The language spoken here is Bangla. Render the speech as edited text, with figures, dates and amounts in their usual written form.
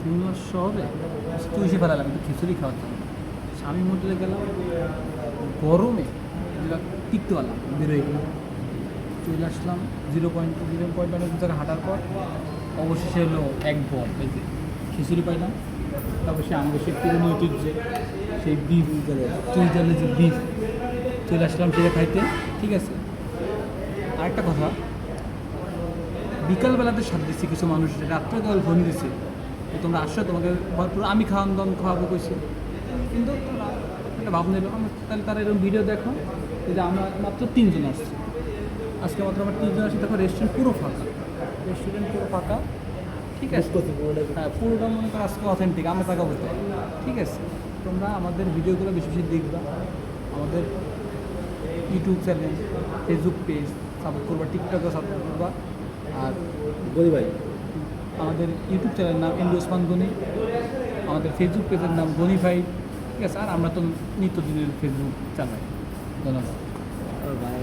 খুলনা শহরে তুলসী ফেলালাম একটু খিচুড়ি খাওয়ার জন্য। স্বামী হোটেলে গেলাম, গরমে যেটা টিকতে পারলাম, বেরোয় গেলাম, চলে আসলাম 0.1 অনেক জায়গায় হাঁটার পর অবশেষে হলো এক বল এই যে খিচুড়ি পাইলাম। তারপর সে আমাদের সেই পুরনো ঐতিহ্যে সেই বিফ চুইজালে যে বিফ চলে আসলাম সেটা খাইতে। ঠিক আছে, আরেকটা কথা, বিকালবেলাতে সাথে দিচ্ছি কিছু মানুষ, রাত্রে তো ফোন দিচ্ছে যে তোমরা আসছো, তোমাকে ভরপুর আমি খাওয়াবো কইছি, কিন্তু একটা ভাবনা এলো তাহলে তারা এরকম ভিডিও দেখো যে আমরা মাত্র 3 জন আসছি, আজকে মাত্র আমরা 3 জন আসছি, তখন রেস্টুরেন্ট পুরো ফাঁকা, ঠিক আছে। হ্যাঁ, পুরোটা মনে করো আজকে অথেন্টিক, আমরা টাকা বলতে পারি। ঠিক আছে, তোমরা আমাদের ভিডিওগুলো বেশি বেশি দেখবা, আমাদের YouTube channel, Facebook page support করবা, টিকটকও সাপোর্ট করবা। আর গনি ভাই, আমাদের ইউটিউব চ্যানেলের নাম এন্ডি ওসমান গনি, আমাদের ফেসবুক পেজের নাম গনিফাই। ঠিক আছে, আর আমরা তো নিত্যদিনের ফেসবুক চালাই। ধন্যবাদ। ভাই